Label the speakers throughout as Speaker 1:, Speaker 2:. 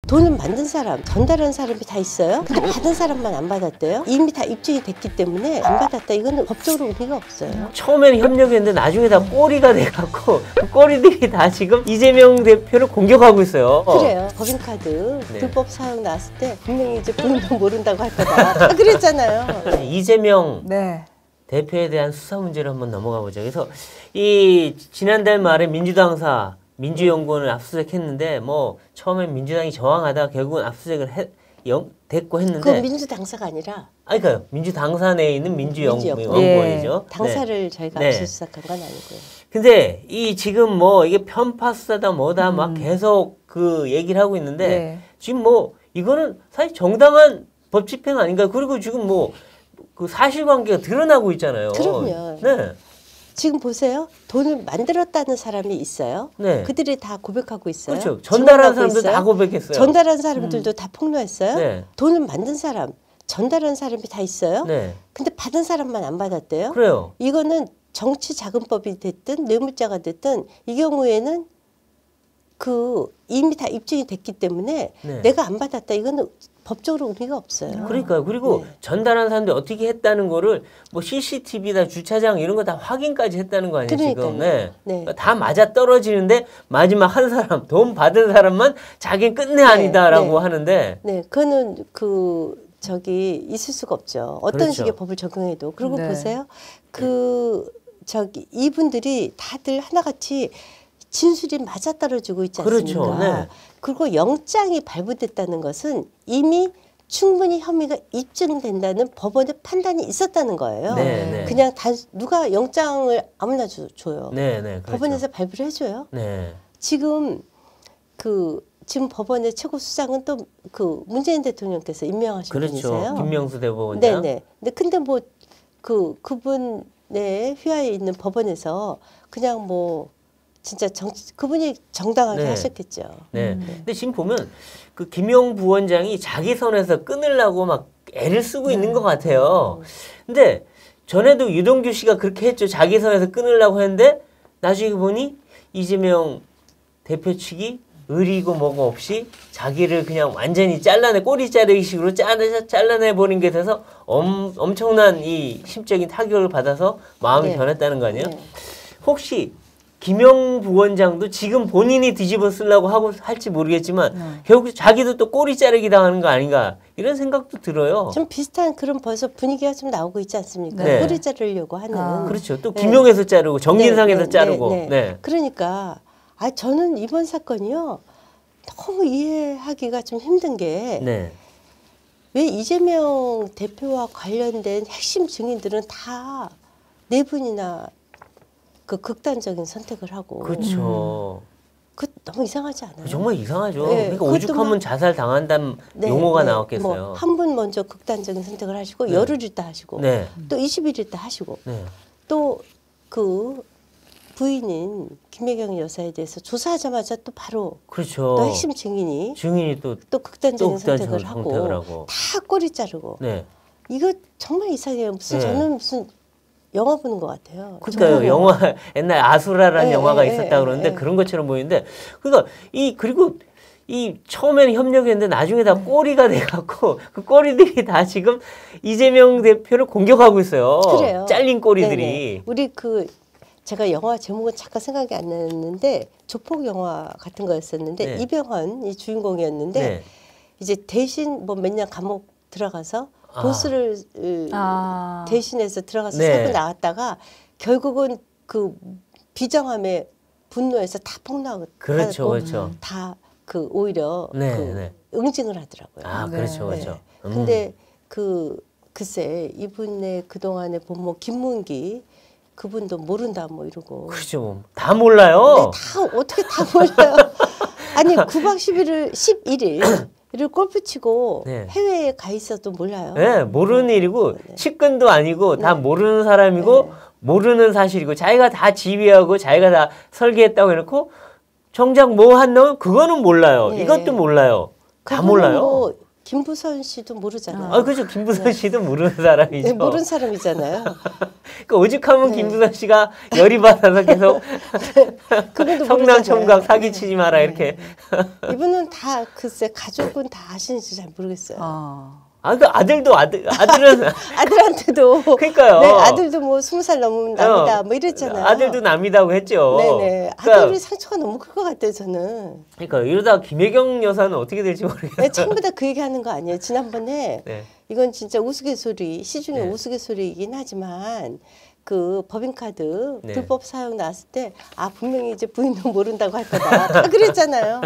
Speaker 1: 돈을 만든 사람, 전달한 사람이 다 있어요. 근데 받은 사람만 안 받았대요. 이미 다 입증이 됐기 때문에 안 받았다. 이거는 법적으로 의미가 없어요.
Speaker 2: 처음에는 협력했는데 나중에 다 꼬리가 돼갖고 그 꼬리들이 다 지금 이재명 대표를 공격하고 있어요.
Speaker 1: 그래요. 법인카드 불법 사용 나왔을 때 분명히 이제 본인도 모른다고 할 거다. 다 그랬잖아요.
Speaker 2: 이재명 대표에 대한 수사 문제를 한번 넘어가 보죠. 그래서 이 지난달 말에 민주당사 민주연구원을 압수수색했는데 뭐 처음엔 민주당이 저항하다가 결국은 압수수색을 됐고 했는데
Speaker 1: 그건 민주당사가 아니라
Speaker 2: 그러니까요. 민주당사 내에 있는 민주연구원이죠.
Speaker 1: 예. 당사를 저희가 압수수색한 건 아니고요.
Speaker 2: 근데 이 지금 뭐 이게 편파 수사다 뭐다 막 계속 그 얘기를 하고 있는데 지금 뭐 이거는 사실 정당한 법 집행 아닌가요? 그리고 지금 뭐 그 사실관계가 드러나고 있잖아요.
Speaker 1: 그럼요.
Speaker 2: 네.
Speaker 1: 지금 보세요. 돈을 만들었다는 사람이 있어요.
Speaker 2: 네.
Speaker 1: 그들이 다 고백하고 있어요.
Speaker 2: 그렇죠. 전달한 사람도 다 고백했어요.
Speaker 1: 전달한 사람들도 다 폭로했어요.
Speaker 2: 네.
Speaker 1: 돈을 만든 사람, 전달한 사람이 다 있어요.
Speaker 2: 네.
Speaker 1: 근데 받은 사람만 안 받았대요.
Speaker 2: 그래요.
Speaker 1: 이거는 정치자금법이 됐든 뇌물자가 됐든 이 경우에는 이미 다 입증이 됐기 때문에 내가 안 받았다. 이거는 법적으로 의미가 없어요.
Speaker 2: 그러니까요. 그리고 전달한 사람들이 어떻게 했다는 거를 뭐 CCTV나 주차장 이런 거 다 확인까지 했다는 거 아니에요, 지금. 그러니까 다 맞아 떨어지는데 마지막 한 사람, 돈 받은 사람만 자기는 끝내 아니다라고 하는데.
Speaker 1: 그거는 있을 수가 없죠. 어떤 식의 법을 적용해도. 그리고 보세요. 이분들이 다들 하나같이 진술이 맞아떨어지고 있지 않습니까?
Speaker 2: 그렇죠.
Speaker 1: 그리고 영장이 발부됐다는 것은 이미 충분히 혐의가 입증된다는 법원의 판단이 있었다는 거예요. 그냥 누가 영장을 아무나 줘요.
Speaker 2: 그렇죠.
Speaker 1: 법원에서 발부를 해줘요. 지금 지금 법원의 최고 수장은 또 문재인 대통령께서 임명하신 분이세요.
Speaker 2: 김명수 대법원장.
Speaker 1: 근데 뭐 그분의 휘하에 있는 법원에서 그냥 뭐 진짜 그분이 정당하게 하셨겠죠.
Speaker 2: 근데 지금 보면 그 김용 부원장이 자기 선에서 끊으려고 막 애를 쓰고 있는 것 같아요. 근데 전에도 유동규 씨가 그렇게 했죠. 자기 선에서 끊으려고 했는데 나중에 보니 이재명 대표 측이 의리고 뭐고 없이 자기를 그냥 완전히 꼬리 자르기 식으로 잘라내버린 게 돼서 엄청난 이 심적인 타격을 받아서 마음이 변했다는 거 아니에요? 혹시 김용 부원장도 지금 본인이 뒤집어 쓰려고 할지 모르겠지만 결국 자기도 또 꼬리 자르기 당하는 거 아닌가 이런 생각도 들어요.
Speaker 1: 좀 비슷한 그런 벌써 분위기가 좀 나오고 있지 않습니까? 꼬리 자르려고 하는.
Speaker 2: 그렇죠. 또 김용에서 자르고 정진상에서 자르고.
Speaker 1: 그러니까 저는 이번 사건이요. 너무 이해하기가 좀 힘든 게 왜 이재명 대표와 관련된 핵심 증인들은 다 네 분이나 극단적인 선택을 하고.
Speaker 2: 그렇죠.
Speaker 1: 너무 이상하지 않아요?
Speaker 2: 정말 이상하죠. 그러니까 오죽하면 자살 당한다는 용어가 나왔겠어요.
Speaker 1: 한 분 먼저 극단적인 선택을 하시고 열흘 있다 하시고 또 20일 있다 하시고 또 부인인 김혜경 여사에 대해서 조사하자마자 또 바로 또 핵심 증인이 또 극단적인 선택을 하고 다 꼬리 자르고 이거 정말 이상해요. 저는 무슨 영화 보는 것 같아요.
Speaker 2: 그러니까요. 영화 옛날 아수라라는 영화가 있었다 그러는데 그런 것처럼 보이는데 그러니까 그리고 처음에는 협력했는데 나중에 다 꼬리가 돼갖고 그 꼬리들이 다 지금 이재명 대표를 공격하고 있어요.
Speaker 1: 그래요.
Speaker 2: 잘린 꼬리들이.
Speaker 1: 우리 제가 영화 제목은 잠깐 생각이 안 나는데 조폭 영화 같은 거였었는데 이병헌 이 주인공이었는데 이제 대신 뭐 몇 년 감옥 들어가서 보스를 대신해서 들어가서 사고 나왔다가 결국은 비정함에 분노해서 다 폭로하고 다 오히려 응징을 하더라고요.
Speaker 2: 그렇죠.
Speaker 1: 근데 글쎄 이분의 그동안의 본모 김문기 그분도 모른다 뭐 이러고.
Speaker 2: 그렇죠. 다 몰라요.
Speaker 1: 어떻게 다 몰라요. 아니 9박 11일 골프 치고 해외에 가 있어도 몰라요.
Speaker 2: 모르는 일이고 측근도 아니고 다 모르는 사람이고 모르는 사실이고 자기가 다 지휘하고 자기가 다 설계했다고 해놓고 정작 뭐 한 놈 그거는 몰라요. 이것도 몰라요. 다 몰라요.
Speaker 1: 김부선 씨도 모르잖아요.
Speaker 2: 아, 그렇죠. 김부선 씨도 모르는 사람이죠.
Speaker 1: 네, 모르는 사람이잖아요.
Speaker 2: 그러니까 오죽하면 김부선 씨가 열이 받아서 계속 성남 총각 사기치지 마라 이렇게.
Speaker 1: 이분은 다 글쎄 가족은 다 아시는지 잘 모르겠어요.
Speaker 2: 그 아들은
Speaker 1: 아들한테도
Speaker 2: 그러니까요.
Speaker 1: 네, 아들도 뭐 20살 넘으면 남이다 뭐 이랬잖아요.
Speaker 2: 아들도 남이다고 했죠.
Speaker 1: 네네.
Speaker 2: 그러니까,
Speaker 1: 아들이 상처가 너무 클 것 같아요, 저는.
Speaker 2: 그러니까 이러다 김혜경 여사는 어떻게 될지 모르겠어요.
Speaker 1: 네, 전부 다 그 얘기하는 거 아니에요. 지난번에
Speaker 2: 네.
Speaker 1: 이건 진짜 우스갯소리, 시중에
Speaker 2: 네.
Speaker 1: 우스갯소리이긴 하지만 그 법인카드
Speaker 2: 네.
Speaker 1: 불법 사용 나왔을 때 분명히 이제 부인도 모른다고 할 거다. 다 그랬잖아요.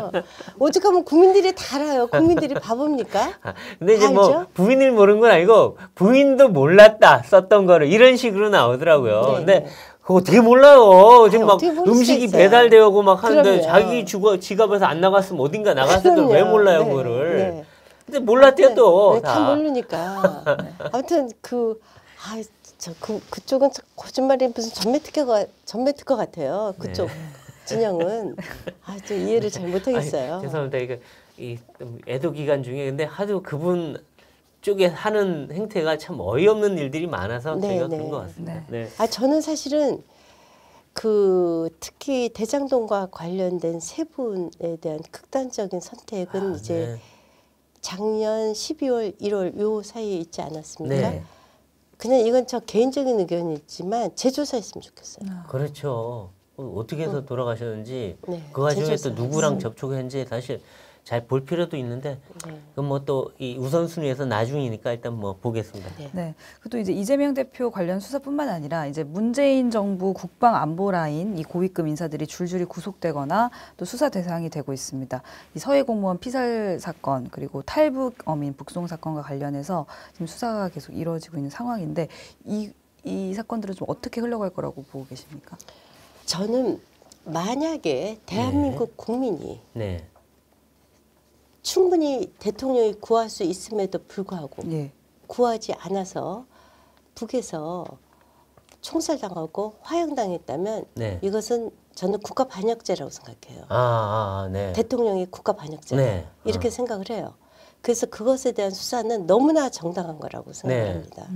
Speaker 1: 오죽하면 국민들이 다 알아요. 국민들이 바보입니까?
Speaker 2: 근데 이제 뭐 부인을 모르는 건 아니고 부인도 몰랐다 썼던 거를 이런 식으로 나오더라고요.
Speaker 1: 네,
Speaker 2: 근데
Speaker 1: 네.
Speaker 2: 그거 어떻게 몰라요? 지금 막
Speaker 1: 어떻게 모를
Speaker 2: 음식이
Speaker 1: 수가 있어요.
Speaker 2: 배달되고 막 하는데
Speaker 1: 그럼요.
Speaker 2: 자기 지갑에서 안 나갔으면 어딘가 나갔을 때 왜 몰라요,
Speaker 1: 네,
Speaker 2: 그거를?
Speaker 1: 네.
Speaker 2: 근데 몰랐대요, 또.
Speaker 1: 네, 다 모르니까. 아무튼 그쪽은 거짓말이 무슨 전매특허 같아요. 그쪽 진영은 좀 이해를 잘 못하겠어요.
Speaker 2: 죄송합니다. 이 애도 기간 중에 근데 하도 그분 쪽에 하는 행태가 참 어이없는 일들이 많아서 제가 그런 것 같습니다. 네.
Speaker 1: 저는 사실은 특히 대장동과 관련된 세 분에 대한 극단적인 선택은 이제 작년 12월, 1월 요 사이에 있지 않았습니까?
Speaker 2: 네.
Speaker 1: 그냥 이건 저 개인적인 의견이지만 재조사했으면 좋겠어요.
Speaker 2: 그렇죠. 어떻게 해서 돌아가셨는지
Speaker 1: 네,
Speaker 2: 그 와중에 또 누구랑 접촉했는지 사실 잘 볼 필요도 있는데 그건 뭐 또 이 우선순위에서 나중이니까 일단 뭐 보겠습니다.
Speaker 3: 네. 또 이제 이재명 대표 관련 수사뿐만 아니라 이제 문재인 정부 국방 안보 라인 이 고위급 인사들이 줄줄이 구속되거나 또 수사 대상이 되고 있습니다. 이 서해 공무원 피살 사건 그리고 탈북 어민 북송 사건과 관련해서 지금 수사가 계속 이루어지고 있는 상황인데 이 사건들은 좀 어떻게 흘러갈 거라고 보고 계십니까?
Speaker 1: 저는 만약에 대한민국 국민이 충분히 대통령이 구할 수 있음에도 불구하고 구하지 않아서 북에서 총살당하고 화형당했다면 이것은 저는 국가 반역죄라고 생각해요. 대통령이 국가 반역죄다 이렇게 생각을 해요. 그래서 그것에 대한 수사는 너무나 정당한 거라고 생각합니다.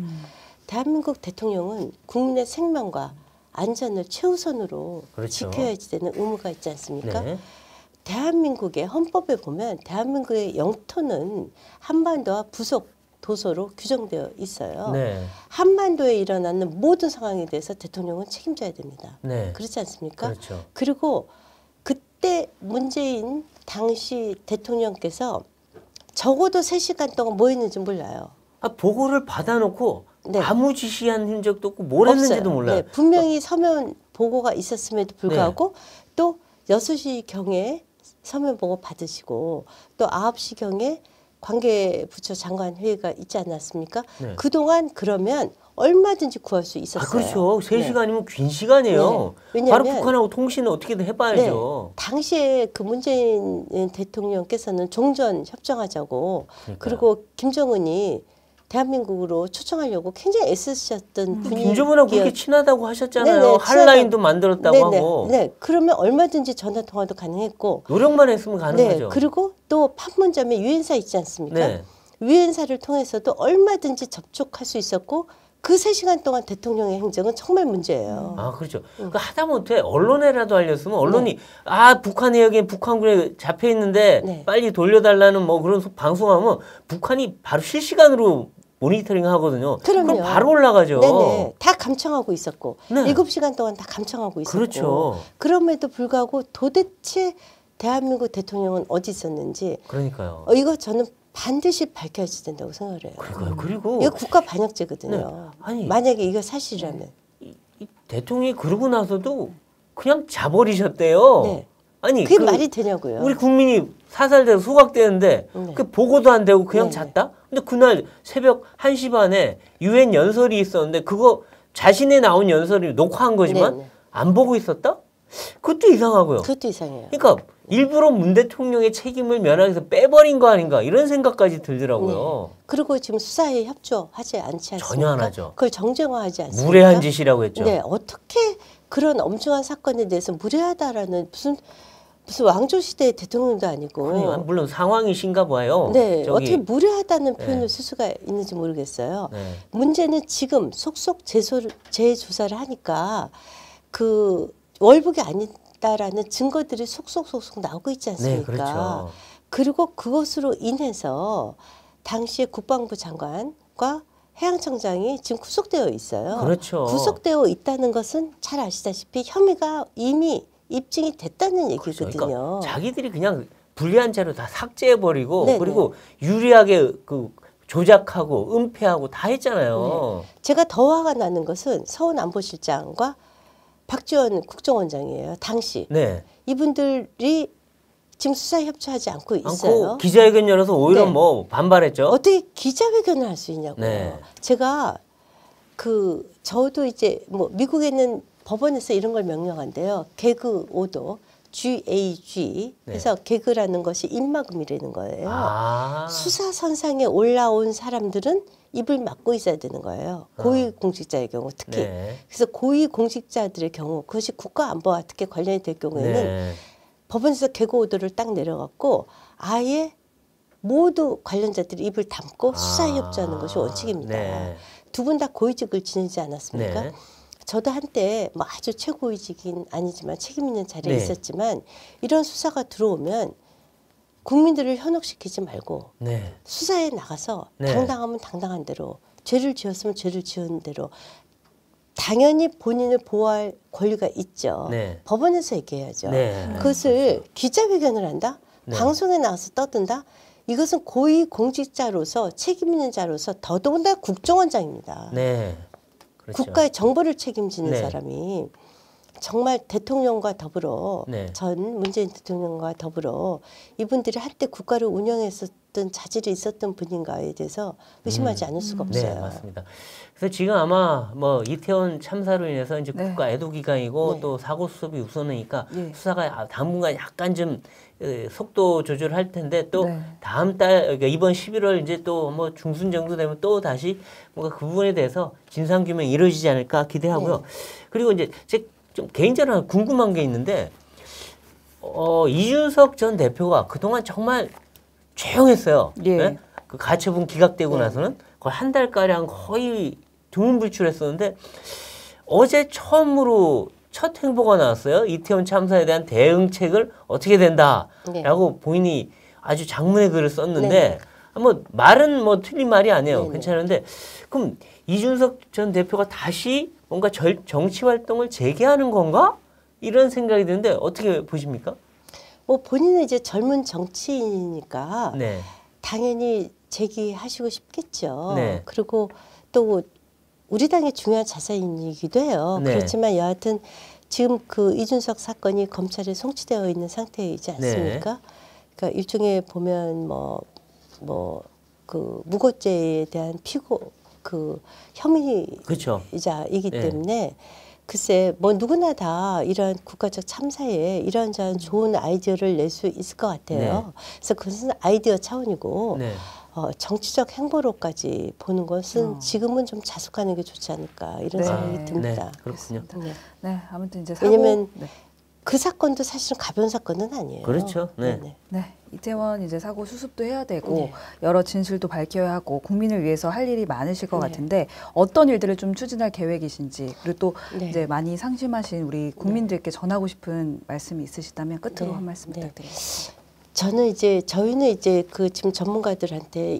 Speaker 1: 대한민국 대통령은 국민의 생명과 안전을 최우선으로 지켜야지 되는 의무가 있지 않습니까? 대한민국의 헌법에 보면 대한민국의 영토는 한반도와 부속 도서로 규정되어 있어요. 한반도에 일어나는 모든 상황에 대해서 대통령은 책임져야 됩니다. 그렇지 않습니까? 그리고 그때 문재인 당시 대통령께서 적어도 3시간 동안 뭐 했는지 몰라요.
Speaker 2: 보고를 받아놓고 아무 지시한 흔적도 없고 뭘 했는지도 몰라요.
Speaker 1: 분명히 서면 보고가 있었음에도 불구하고 또 6시경에 서면 보고 받으시고 또 9시경에 관계부처 장관 회의가 있지 않았습니까? 그동안 그러면 얼마든지 구할 수 있었어요.
Speaker 2: 그렇죠. 3시간이면 긴 시간이에요. 바로 북한하고 통신을 어떻게든 해봐야죠.
Speaker 1: 당시에 그 문재인 대통령께서는 종전 협정하자고 그리고 김정은이 대한민국으로 초청하려고 굉장히 애쓰셨던 분이
Speaker 2: 김정은하고 그렇게 친하다고 하셨잖아요. 한라인도 만들었다고 하고.
Speaker 1: 그러면 얼마든지 전화 통화도 가능했고
Speaker 2: 노력만 했으면 가능하죠.
Speaker 1: 그리고 또 판문점에 유엔사 있지 않습니까? 유엔사를 통해서도 얼마든지 접촉할 수 있었고 그 3시간 동안 대통령의 행정은 정말 문제예요.
Speaker 2: 그렇죠. 그러니까 하다못해 언론에라도 알렸으면 언론이 북한에 여기 북한군에 잡혀 있는데 빨리 돌려달라는 뭐 그런 방송하면 북한이 바로 실시간으로 모니터링 하거든요. 그럼 바로 올라가죠.
Speaker 1: 다 감청하고 있었고 7시간 동안 다 감청하고 있었고 그럼에도 불구하고 도대체 대한민국 대통령은 어디 있었는지 이거 저는 반드시 밝혀야지 된다고 생각을 해요.
Speaker 2: 그리고
Speaker 1: 이거 국가 반역죄거든요. 만약에 이거 사실이라면.
Speaker 2: 이 대통령이 그러고 나서도 그냥 자버리셨대요. 아니
Speaker 1: 그게 말이 되냐고요.
Speaker 2: 우리 국민이 사살돼서 소각되는데 그 보고도 안 되고 그냥 잤다? 근데 그날 새벽 1시 반에 유엔 연설이 있었는데 그거 자신의 나온 연설이 녹화한 거지만 안 보고 있었다? 그것도 이상하고요.
Speaker 1: 그것도 이상해요.
Speaker 2: 그러니까 일부러 문 대통령의 책임을 면하기 위해서 빼버린 거 아닌가 이런 생각까지 들더라고요.
Speaker 1: 그리고 지금 수사에 협조하지 않지 않습니까?
Speaker 2: 전혀 안 하죠.
Speaker 1: 그걸 정쟁화하지 않습니까?
Speaker 2: 무례한 짓이라고 했죠.
Speaker 1: 어떻게 그런 엄중한 사건에 대해서 무례하다라는 무슨 무슨 왕조 시대 대통령도 아니고.
Speaker 2: 아니, 물론 상황이신가 봐요.
Speaker 1: 네,
Speaker 2: 저기,
Speaker 1: 어떻게 무례하다는 표현을
Speaker 2: 네.
Speaker 1: 쓸 수가 있는지 모르겠어요.
Speaker 2: 네.
Speaker 1: 문제는 지금 속속 재조사를 하니까 그 월북이 아니다라는 증거들이 속속 나오고 있지 않습니까?
Speaker 2: 네, 그렇죠.
Speaker 1: 그리고 그것으로 인해서 당시에 국방부 장관과 해양청장이 지금 구속되어 있어요.
Speaker 2: 그렇죠.
Speaker 1: 구속되어 있다는 것은 잘 아시다시피 혐의가 이미 입증이 됐다는 얘기거든요.
Speaker 2: 그렇죠. 그러니까 자기들이 그냥 불리한 자료 다 삭제해버리고
Speaker 1: 네네.
Speaker 2: 그리고 유리하게 그 조작하고 은폐하고 다 했잖아요.
Speaker 1: 네. 제가 더 화가 나는 것은 서훈 안보실장과 박지원 국정원장이에요. 당시.
Speaker 2: 네.
Speaker 1: 이분들이 지금 수사에 협조하지 않고 있어요.
Speaker 2: 않고 기자회견 열어서 오히려
Speaker 1: 네.
Speaker 2: 뭐 반발했죠.
Speaker 1: 어떻게 기자회견을 할 수 있냐고요.
Speaker 2: 네.
Speaker 1: 제가 저도 이제 뭐 미국에는 법원에서 이런 걸 명령한대요. 개그 오더 GAG 해서 개그라는 것이 입막음이라는 거예요.
Speaker 2: 아.
Speaker 1: 수사선상에 올라온 사람들은 입을 막고 있어야 되는 거예요. 고위공직자의 경우 특히.
Speaker 2: 네.
Speaker 1: 그래서 고위공직자들의 경우 그것이 국가안보와 특히 관련이 될 경우에는
Speaker 2: 네.
Speaker 1: 법원에서 개그 오더를 딱 내려갖고 아예 모두 관련자들이 입을 닫고 수사에 협조하는 것이 원칙입니다.
Speaker 2: 네.
Speaker 1: 두 분 다 고위직을 지내지 않았습니까?
Speaker 2: 네.
Speaker 1: 저도 한때 뭐 아주 최고위직인 아니지만 책임 있는 자리에
Speaker 2: 네.
Speaker 1: 있었지만 이런 수사가 들어오면 국민들을 현혹시키지 말고
Speaker 2: 네.
Speaker 1: 수사에 나가서
Speaker 2: 네.
Speaker 1: 당당하면 당당한 대로 죄를 지었으면 죄를 지은 대로 당연히 본인을 보호할 권리가 있죠.
Speaker 2: 네.
Speaker 1: 법원에서 얘기해야죠.
Speaker 2: 네.
Speaker 1: 그것을 기자회견을 한다?
Speaker 2: 네.
Speaker 1: 방송에 나와서 떠든다? 이것은 고위공직자로서 책임 있는 자로서 더더군다나 국정원장입니다.
Speaker 2: 네. 그렇죠.
Speaker 1: 국가의 정보를 책임지는
Speaker 2: 네.
Speaker 1: 사람이 정말 대통령과 더불어
Speaker 2: 네.
Speaker 1: 전 문재인 대통령과 더불어 이분들이 한때 국가를 운영했었던 자질이 있었던 분인가에 대해서 의심하지 않을 수가 없어요.
Speaker 2: 네, 맞습니다. 그래서 지금 아마 뭐 이태원 참사로 인해서 이제
Speaker 3: 네.
Speaker 2: 국가 애도 기간이고
Speaker 1: 네.
Speaker 2: 또 사고 수습이 우선이니까
Speaker 3: 예.
Speaker 2: 수사가 당분간 약간 좀 속도 조절할 텐데 또
Speaker 3: 네.
Speaker 2: 다음 달 그러니까 이번 11월 이제 또 뭐 중순 정도 되면 또 다시 뭔가 그 부분에 대해서 진상 규명이 이루어지지 않을까 기대하고요.
Speaker 1: 네.
Speaker 2: 그리고 이제 제 좀 개인적으로 궁금한 게 있는데 이준석 전 대표가 그동안 정말 조용했어요.
Speaker 3: 예.
Speaker 2: 네? 그 가처분 기각되고
Speaker 1: 네.
Speaker 2: 나서는 거의 한 달가량 거의 두문불출했었는데 어제 처음으로 첫 행보가 나왔어요. 이태원 참사에 대한 대응책을 어떻게 된다라고
Speaker 1: 네.
Speaker 2: 본인이 아주 장문의 글을 썼는데
Speaker 1: 네.
Speaker 2: 뭐 말은 뭐 틀린 말이 아니에요.
Speaker 1: 네.
Speaker 2: 괜찮은데 그럼 이준석 전 대표가 다시 뭔가 정치 활동을 재개하는 건가? 이런 생각이 드는데 어떻게 보십니까?
Speaker 1: 뭐 본인은 이제 젊은 정치인이니까
Speaker 2: 네.
Speaker 1: 당연히 재기하시고 싶겠죠.
Speaker 2: 네.
Speaker 1: 그리고 또 우리 당의 중요한 자산이기도 해요.
Speaker 2: 네.
Speaker 1: 그렇지만 여하튼 지금 그 이준석 사건이 검찰에 송치되어 있는 상태이지 않습니까?
Speaker 2: 네.
Speaker 1: 그러니까 일종의 보면 그 무고죄에 대한 그
Speaker 2: 그렇죠.
Speaker 1: 혐의자이기
Speaker 2: 네.
Speaker 1: 때문에 글쎄 뭐 누구나 다 이런 국가적 참사에 이런저런 좋은 아이디어를 낼 수 있을 것 같아요.
Speaker 2: 네.
Speaker 1: 그래서 그것은 아이디어 차원이고
Speaker 2: 네.
Speaker 1: 정치적 행보로까지 보는 것은 지금은 좀 자숙하는 게 좋지 않을까 이런
Speaker 3: 네.
Speaker 1: 생각이
Speaker 2: 네.
Speaker 1: 듭니다.
Speaker 2: 그렇군요.
Speaker 1: 네.
Speaker 3: 네, 아무튼 이제 사고
Speaker 1: 왜냐면
Speaker 3: 네.
Speaker 1: 그 사건도 사실은 가벼운 사건은 아니에요.
Speaker 2: 그렇죠. 네.
Speaker 1: 네네.
Speaker 3: 네, 이태원 이제 사고 수습도 해야 되고
Speaker 1: 네.
Speaker 3: 여러 진실도 밝혀야 하고 국민을 위해서 할 일이 많으실 것
Speaker 1: 네.
Speaker 3: 같은데 어떤 일들을 좀 추진할 계획이신지 그리고 또
Speaker 1: 네.
Speaker 3: 이제 많이 상심하신 우리 국민들께 전하고 싶은 말씀이 있으시다면 끝으로
Speaker 1: 네.
Speaker 3: 한 말씀
Speaker 1: 네.
Speaker 3: 부탁드리겠습니다.
Speaker 1: 저희는 이제 그 지금 전문가들한테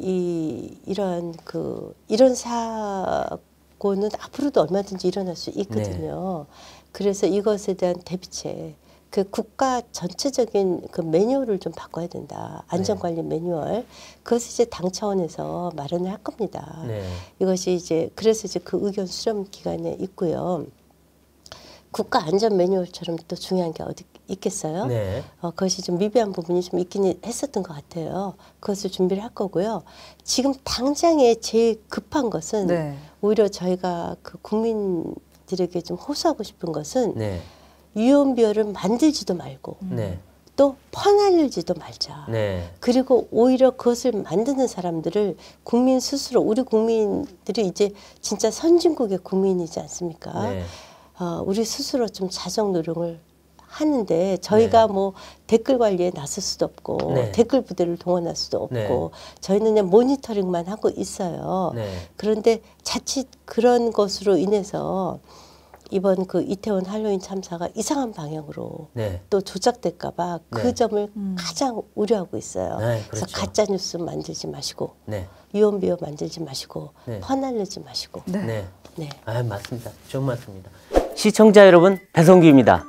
Speaker 1: 이런 사고는 앞으로도 얼마든지 일어날 수 있거든요. 그래서 이것에 대한 대비책, 그 국가 전체적인 그 매뉴얼을 좀 바꿔야 된다. 안전관리 매뉴얼. 그것을 이제 당 차원에서 마련을 할 겁니다.
Speaker 2: 네.
Speaker 1: 이것이 이제 그래서 이제 그 의견 수렴 기간에 있고요. 국가 안전 매뉴얼처럼 또 중요한 게 어디 있겠어요?
Speaker 2: 네.
Speaker 1: 그것이 좀 미비한 부분이 좀 있긴 했었던 것 같아요. 그것을 준비를 할 거고요. 지금 당장에 제일 급한 것은
Speaker 3: 네.
Speaker 1: 오히려 저희가 그 국민들에게 좀 호소하고 싶은 것은
Speaker 2: 네.
Speaker 1: 유언비어를 만들지도 말고
Speaker 2: 네.
Speaker 1: 또 퍼날리지도 말자.
Speaker 2: 네.
Speaker 1: 그리고 오히려 그것을 만드는 사람들을 국민 스스로 우리 국민들이 이제 진짜 선진국의 국민이지 않습니까?
Speaker 2: 네.
Speaker 1: 우리 스스로 좀 자정 노력을 하는데 저희가 뭐 댓글 관리에 나설 수도 없고
Speaker 2: 네.
Speaker 1: 댓글 부대를 동원할 수도 없고
Speaker 2: 네.
Speaker 1: 저희는 그냥 모니터링만 하고 있어요.
Speaker 2: 네.
Speaker 1: 그런데 자칫 그런 것으로 인해서 이번 그 이태원 할로윈 참사가 이상한 방향으로
Speaker 2: 네.
Speaker 1: 또 조작될까봐 그
Speaker 2: 네.
Speaker 1: 점을 가장 우려하고 있어요.
Speaker 2: 네,
Speaker 1: 그래서
Speaker 2: 그렇죠.
Speaker 1: 가짜 뉴스 만들지 마시고
Speaker 2: 네.
Speaker 1: 유언비어 만들지 마시고
Speaker 2: 네.
Speaker 1: 퍼날리지 마시고.
Speaker 3: 네.
Speaker 2: 네.
Speaker 1: 네.
Speaker 2: 아, 맞습니다. 좋은 말씀입니다. 시청자 여러분, 배성규입니다.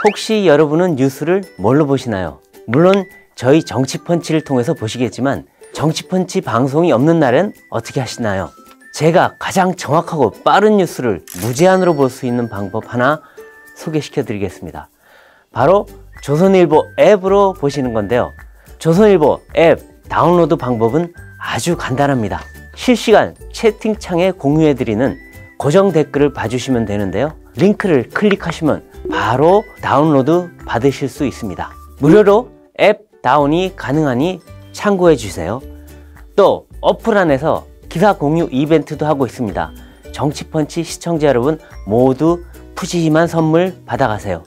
Speaker 2: 혹시 여러분은 뉴스를 뭘로 보시나요? 물론 저희 정치펀치를 통해서 보시겠지만 정치펀치 방송이 없는 날엔 어떻게 하시나요? 제가 가장 정확하고 빠른 뉴스를 무제한으로 볼 수 있는 방법 하나 소개시켜 드리겠습니다. 바로 조선일보 앱으로 보시는 건데요. 조선일보 앱 다운로드 방법은 아주 간단합니다. 실시간 채팅창에 공유해 드리는 고정 댓글을 봐주시면 되는데요. 링크를 클릭하시면 바로 다운로드 받으실 수 있습니다. 무료로 앱 다운이 가능하니 참고해 주세요. 또 어플 안에서 기사 공유 이벤트도 하고 있습니다. 정치펀치 시청자 여러분 모두 푸짐한 선물 받아가세요.